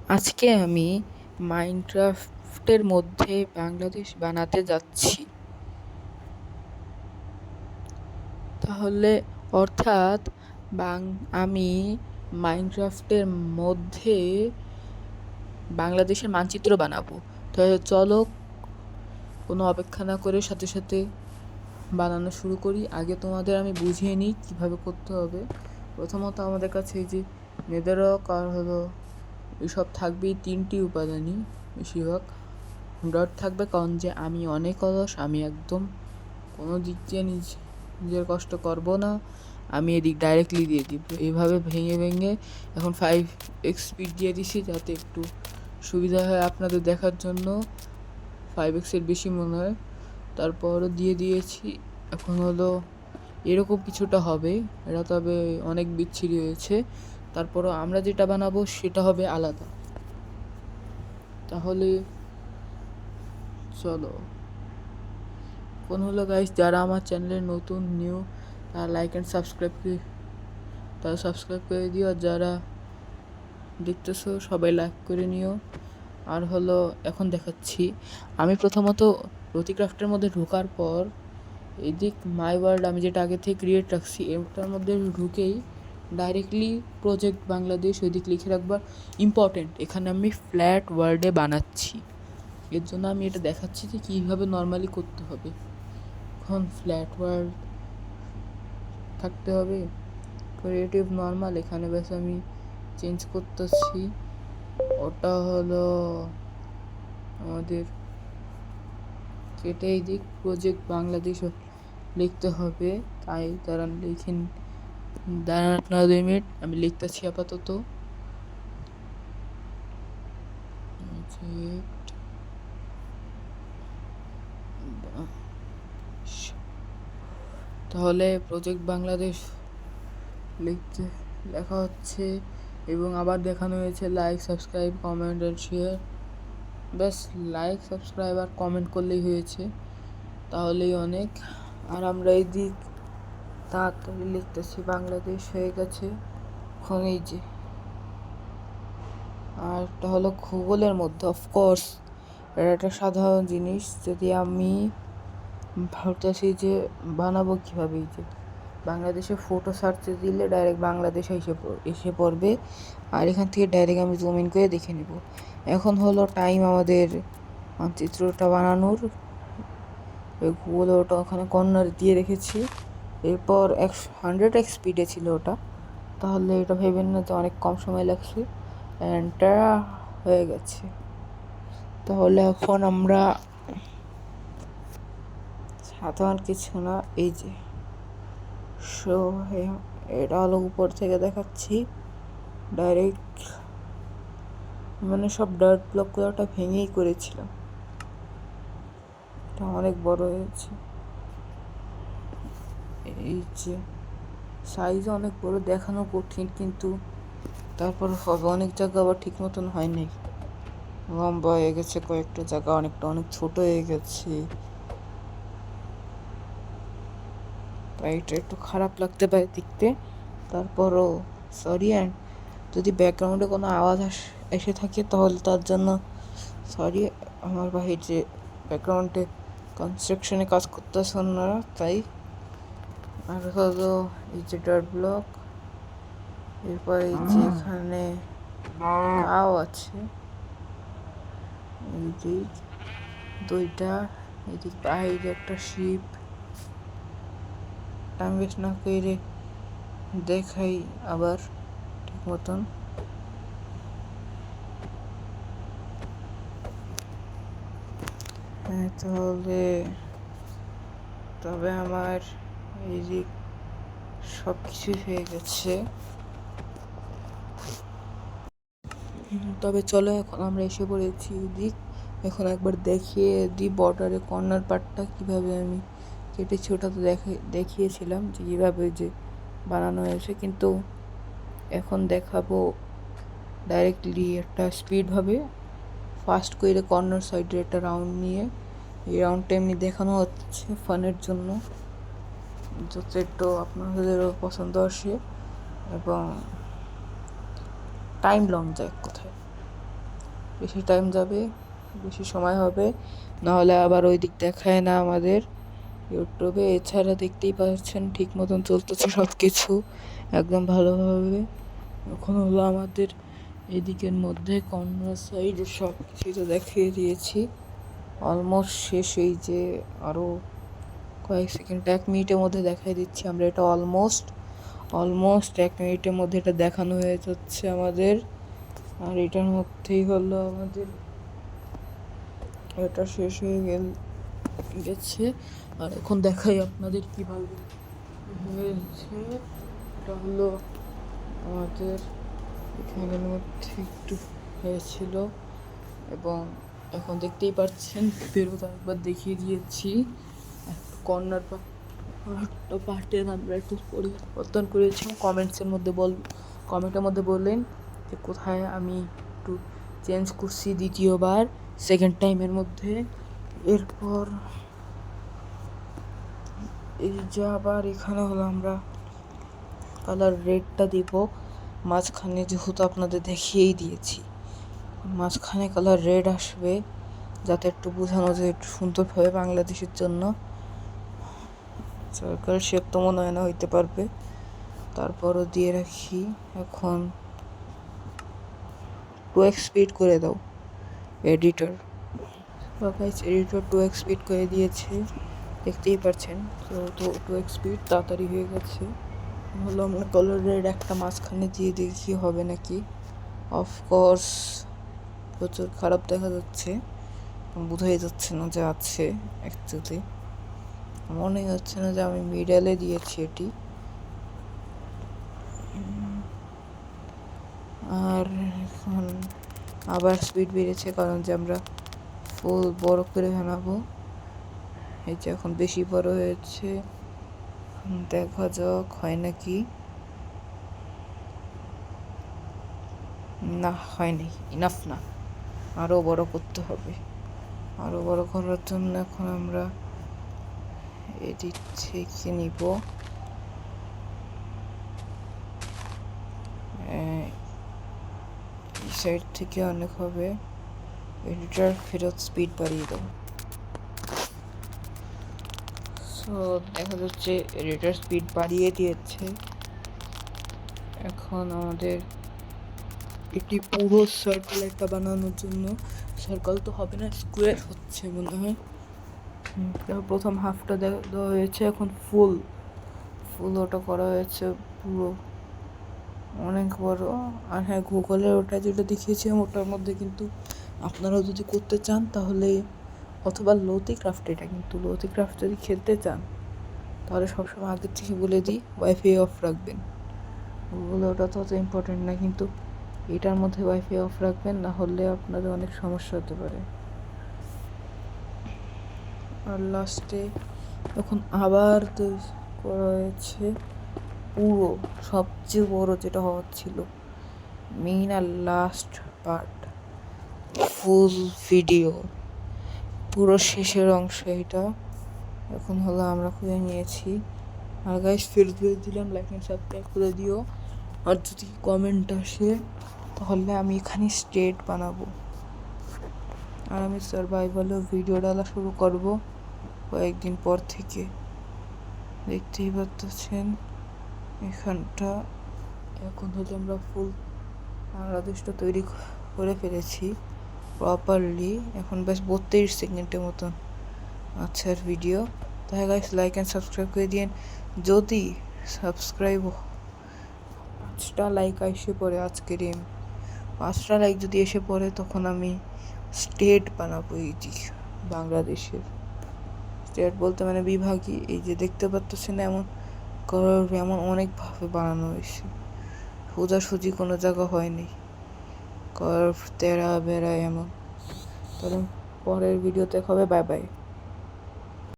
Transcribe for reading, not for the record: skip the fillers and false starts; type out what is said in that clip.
আজকে আমি মাইনক্রাফটের মধ্যে বাংলাদেশ বানাতে যাচ্ছি। তাহলে অর্থাৎ আমি মাইনক্রাফটের মধ্যে বাংলাদেশের মানচিত্র বানাবো। তাহলে চলো কোনো অপেক্ষা না করে সাথে সাথে বানানো শুরু করি। আগে তোমাদের আমি বুঝিয়ে নিই কীভাবে করতে হবে। প্রথমত আমাদের কাছে এই যে নেদারক আর হলো এসব থাকবেই, 3টি উপাদানই বেশিরভাগ। ডট থাকবে কারণ যে আমি অনেক অলস, আমি একদম কোনো দিক দিয়ে নিজের কষ্ট করব না, আমি এদিক ডাইরেক্টলি দিয়ে দিব। এইভাবে ভেঙে ভেঙে এখন 5x স্পিড দিয়ে দিছি যাতে একটু সুবিধা হয় আপনাদের দেখার জন্য। 5x-এর বেশি মনে হয়। তারপরও দিয়ে দিয়েছি। এখন হলো এরকম কিছুটা হবে, এটা তবে অনেক বিচ্ছিরি হয়েছে। তারপরও আমরা যেটা বানাবো সেটা হবে আলাদা। তাহলে চলো। কোন হলো গাইস, যারা আমার চ্যানেলে নতুন নিউ তারা লাইক অ্যান্ড সাবস্ক্রাইব করে দিও। আর যারা দেখতেছো সবাই লাইক করে নিও। আর হলো এখন দেখাচ্ছি আমি প্রথমত রতিক্রাফটের মধ্যে ঢোকার পর এদিক মাই ওয়ার্ল্ড আমি যেটা আগে থেকে ক্রিয়েট রাখছি এটার মধ্যে ঢুকেই ডাইরেক্টলি প্রজেক্ট বাংলাদেশ ওই দিক লিখে রাখবার ইম্পর্টেন্ট। এখানে আমি ফ্ল্যাট ওয়ার্ল্ডে বানাচ্ছি, এর জন্য আমি এটা দেখাচ্ছি যে কীভাবে নর্মালি করতে হবে। এখন ফ্ল্যাট ওয়ার্ল্ড থাকতে হবে, ক্রিয়েটিভ নর্মাল এখানে ব্যাস আমি চেঞ্জ করতেছি। ওটা হলো আমাদের কেটেই দিক প্রজেক্ট বাংলাদেশ লিখতে হবে, তাই দাঁড়ান আপনারা 2 মিনিট, আমি লিখতেছি আপাতত। তাহলে প্রজেক্ট বাংলাদেশ লেখা হচ্ছে এবং আবার দেখানো হয়েছে like subscribe comment and share. ব্যাস লাইক সাবস্ক্রাইব আর কমেন্ট করলেই হয়েছে, তাহলেই অনেক। আর আমরা এই দিক তাড়াতাড়ি লিখতেছি বাংলাদেশ হয়ে গেছে এখন। এই যে আর একটা হলো ভূগোলের মধ্যে, অফকোর্স এটা একটা সাধারণ জিনিস। যদি আমি ভাবতেছি যে বানাবো কীভাবে, এই যে বাংলাদেশে ফটো সার্চে দিলে ডাইরেক্ট বাংলাদেশ এসে পড়বে, আর এখান থেকে ডাইরেক্ট আমি জুম ইন করে দেখে নেব। এখন হলো টাইম আমাদের মানচিত্রটা বানানোর। গুগল ওটা ওখানে কর্নার দিয়ে রেখেছি। এরপর 100x স্পিডে ছিল ওটা, তাহলে এটা ভেবেন না যে অনেক কম সময় লাগছে। অ্যান্ডটা হয়ে গেছে। তাহলে এখন আমরা সাধারণ কিছু না, এই যে এটা হলো উপর থেকে দেখাচ্ছি ডাইরেক্ট, মানে সব ডার্ট ব্লকগুলোটা ভেঙেই করেছিলাম। এটা অনেক বড় হয়েছে, এই যে সাইজ অনেক বড়, দেখানো কঠিন, কিন্তু তারপর হবে। অনেক জায়গা আবার ঠিক মতন হয় নাই, লম্বা হয়ে গেছে কয়েকটা জায়গা, অনেক ছোট হয়ে গেছে, তাই এটা একটু খারাপ লাগতে পারে দেখতে। তারপরও সরি, অ্যান্ড যদি ব্যাকগ্রাউন্ডে কোনো আওয়াজ এসে থাকে তাহলে তার জন্য সরি। আমার ভাই যে ব্যাকগ্রাউন্ডে কনস্ট্রাকশনে কাজ করতেছে ওনারা, তাই। আর হলো এই যে ডার্ট ব্লক, এরপর এই যে এখানে কাও আছে, এইদিক 2টা, এদিক বাইরে একটা শিপ। টাইম ওয়েস্ট না করে দেখাই আবার ঠিক মতন। তাহলে তবে আমার এই দিক সব কিছুই হয়ে গেছে। তবে চলো এখন আমরা এসে পড়েছি এদিক। এখন একবার দেখিয়ে দিই বর্ডারে কর্নার পার্টটা কীভাবে আমি কেটেছি। ওটা তো দেখিয়েছিলাম যে কীভাবে যে বানানো হয়েছে, কিন্তু এখন দেখাবো ডাইরেক্টলি একটা স্পিডভাবে ফাস্ট করে কর্নার সাইডে একটা রাউন্ড নিয়ে। এই রাউন্ডটা এমনি দেখানো হচ্ছে ফানের জন্য, যাতে একটু আপনাদেরও পছন্দ আসে এবং টাইম লং যায় কোথায়। বেশি টাইম যাবে, বেশি সময় হবে, নাহলে আবার ওই দিক দেখায় না আমাদের ইউটিউবে। এছাড়া দেখতেই পাচ্ছেন ঠিক মতন চলতেছে সব কিছু একদম ভালোভাবে। এখন হলো আমাদের এদিকের মধ্যে কর্নার সাইডে সব কিছু তো দেখিয়ে দিয়েছি, অলমোস্ট শেষ। এই যে আরও কয়েক সেকেন্ড, 1 মিনিটের মধ্যে দেখাই দিচ্ছি আমরা। এটা অলমোস্ট 1 মিনিটের মধ্যে এটা দেখানো হয়ে যাচ্ছে আমাদের। আর এটার মধ্যেই হলো আমাদের এটা শেষ হয়ে গেছে। আর এখন দেখাই আপনাদের কীভাবে হয়েছে। এটা হলো আমাদের এখানের মধ্যে একটু হয়েছিল, এবং এখন দেখতেই পাচ্ছেন বেরোতে একবার দেখিয়ে দিয়েছি। কর্নার পার্টের আমরা একটু পরিবর্তন করেছি। কমেন্টের মধ্যে বললেন যে কোথায় আমি একটু চেঞ্জ করছি দ্বিতীয়বার, সেকেন্ড টাইমের মধ্যে। এরপর এই যে আবার এখানে হলো আমরা কালার রেডটা দিব মাঝখানে, যেহেতু আপনাদের দেখিয়েই দিয়েছি। মাঝখানে কালার রেড আসবে যাতে একটু বোঝানো যায় একটু সুন্দরভাবে বাংলাদেশের জন্য। সার্কেল শেপ তো মনে হয় না হইতে পারবে, তারপরও দিয়ে রাখি। এখন 2x স্পিড করে দাও এডিটর। এডিটর 2x স্পিড করে দিয়েছে, দেখতেই পাচ্ছেন। তো 2x স্পিড তাড়াতাড়ি হয়ে গেছে। হলো আমরা কালার রেড একটা মাঝখানে দিয়ে দেখি হবে নাকি। অফকোর্স প্রচুর খারাপ দেখা যাচ্ছে, বোঝাই যাচ্ছে না যে আছে। অ্যাকচুয়ালি মনে হচ্ছে না যে আমি মিডলে দিয়েছি এটি। আর এখন আবার স্পিড বেড়েছে, কারণ যে আমরা ফুল বড় করে বানাবো। এই যে এখন বেশি বড় হয়েছে, দেখা যাক হয় নাকি। না, হয়নি, ইনাফ না, আরও বড় করতে হবে। আরও বড় করার জন্য এখন আমরা এদিক থেকে নিব, এই সাইড থেকে অনেক হবে। এডিটর ফেরত স্পিড বাড়িয়ে দাও। সো দেখা যাচ্ছে এডিটর স্পিড বাড়িয়ে দিয়েছে। এখন আমাদের এটি পুরো সার্কেল একটা বানানোর জন্য, সার্কেল তো হবে না, স্কোয়ার হচ্ছে মনে হয়। প্রথম হাফটা দেওয়া হয়েছে, এখন ফুল ওটা করা হয়েছে পুরো অনেক বড়। আর হ্যাঁ, গুগলে ওটা যেটা দেখিয়েছিলাম ওটার মধ্যে কিন্তু আপনারাও যদি করতে চান তাহলে, অথবা লতি ক্রাফট, এটা কিন্তু লতি ক্রাফট যদি খেলতে চান তাহলে সবসময় আগের থেকে বলে দিই ওয়াইফাই অফ রাখবেন। গুগলে ওটা তো অত ইম্পর্টেন্ট না, কিন্তু এটার মধ্যে ওয়াইফাই অফ রাখবেন, না হলে আপনাদের অনেক সমস্যা হতে পারে। আর লাস্টে এখন আবার করা হয়েছে পুরো সবচেয়ে বড় যেটা হওয়ার ছিল, মেইন আর লাস্ট পার্ট, ফুল ভিডিও পুরো শেষের অংশ এটা। এখন হলো আমরা খুঁজে নিয়েছি। আর গাইস ফেরত দিলাম, লাইক এন্ড সাবস্ক্রাইব করে দিও। আর যদি কমেন্ট আসে তাহলে আমি এখানে স্টেট বানাবো, আর আমি সার্ভাইভালও ভিডিও ডালা শুরু করব কয়েকদিন পর থেকে। দেখতেই পাচ্ছেন এখানটা। এখন হলো আমরা ফুল বাংলাদেশটা তৈরি করে ফেলেছি প্রপারলি। এখন বেশ 32 সেকেন্ডের মতন আচ্ছা ভিডিও। তাই গাইস লাইক অ্যান্ড সাবস্ক্রাইব করে দিন। যদি সাবস্ক্রাইব 5টা লাইক এসে পড়ে, আজকের 5টা লাইক যদি এসে পড়ে, তখন আমি স্টেট বানাবো এই যে বাংলাদেশের। স্টেট বলতে মানে বিভাগই। এই যে দেখতে পাচ্ছেন এমন অনেকভাবে বানানো হয়েছে, সোজাসুজি কোনো জায়গা হয়নি, কার্ভ তেরা বেড়া এমন। তাহলে পরের ভিডিওতে হবে, বাই বাই।